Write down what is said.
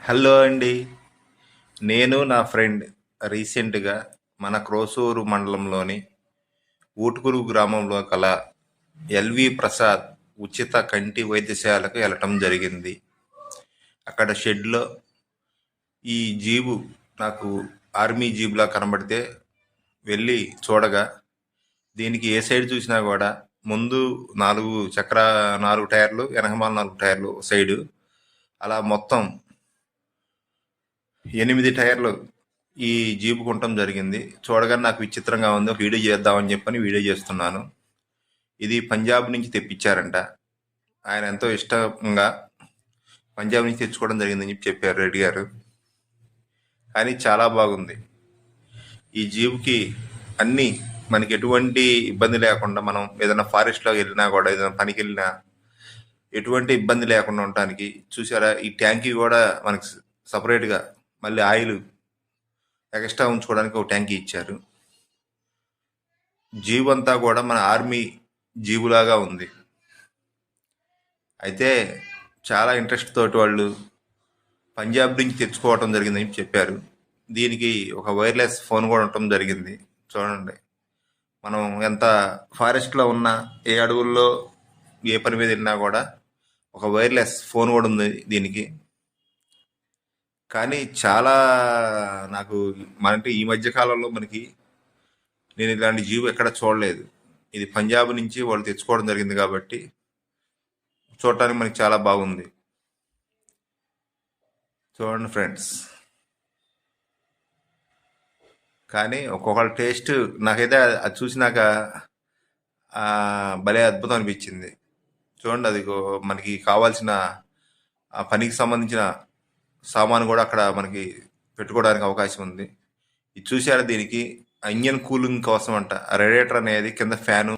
Hello అండి. నేను నా ఫ్రెండ్ రీసెంట్గా మన క్రోసూరు మండలంలోని ఊటుకురు గ్రామంలో కల ఎల్వి ప్రసాద్ ఉచిత కంటి వైద్యశాలకు వెళ్ళటం జరిగింది. అక్కడ షెడ్లో ఈ జీబు నాకు ఆర్మీ జీబులా కనబడితే వెళ్ళి చూడగా, దీనికి ఏ సైడ్ చూసినా కూడా ముందు నాలుగు టైర్లు, వెనకమాల 4 టైర్లు సైడు, అలా మొత్తం 8 టైర్లు ఈ జీపు కొనటం జరిగింది. చూడగానే నాకు విచిత్రంగా ఉంది. ఒక వీడియో చేద్దామని చెప్పని వీడియో చేస్తున్నాను. ఇది పంజాబ్ నుంచి తెప్పించారంట. ఆయన ఎంతో ఇష్టంగా పంజాబ్ నుంచి తెచ్చుకోవడం జరిగిందని చెప్పారు రెడ్డి గారు. కానీ చాలా బాగుంది. ఈ జీపుకి అన్నీ మనకి ఎటువంటి ఇబ్బంది లేకుండా, మనం ఏదైనా ఫారెస్ట్లో వెళ్ళినా కూడా, ఏదైనా పనికి వెళ్ళినా ఎటువంటి ఇబ్బంది లేకుండా ఉండటానికి చూసారా, ఈ ట్యాంకీ కూడా మనకి సపరేట్గా మళ్ళీ ఆయిల్ ఎక్స్ట్రా ఉంచుకోవడానికి ఒక ట్యాంకీ ఇచ్చారు. జీబు అంతా కూడా మన ఆర్మీ జీబులాగా ఉంది. అయితే చాలా ఇంట్రెస్ట్ తోటి వాళ్ళు పంజాబ్ నుంచి తెచ్చుకోవటం జరిగిందని చెప్పారు. దీనికి ఒక వైర్లెస్ ఫోన్ కూడా ఉండటం జరిగింది. చూడండి, మనం ఎంత ఫారెస్ట్లో ఉన్నా, ఏ అడవుల్లో ఏ పని మీద వెళ్ళినా కూడా ఒక వైర్లెస్ ఫోన్ కూడా ఉంది దీనికి. కానీ చాలా నాకు అంటే ఈ మధ్య కాలంలో నేను ఇలాంటి జీబు ఎక్కడ చూడలేదు. ఇది పంజాబ్ నుంచి వాళ్ళు తెచ్చుకోవడం జరిగింది కాబట్టి చూడటానికి మనకి చాలా బాగుంది. చూడండి ఫ్రెండ్స్. కానీ ఒక్కొక్కళ్ళ టేస్ట్ నాకైతే అది చూసినాక భలే అద్భుతం అనిపించింది. చూడండి, అది మనకి కావాల్సిన ఆ పనికి సంబంధించిన సామాను కూడా అక్కడ మనకి పెట్టుకోవడానికి అవకాశం ఉంది. ఇది చూసారా, దీనికి ఇంజన్ కూలింగ్ కోసం అంట రేడియేటర్ అనేది కింద ఫ్యాను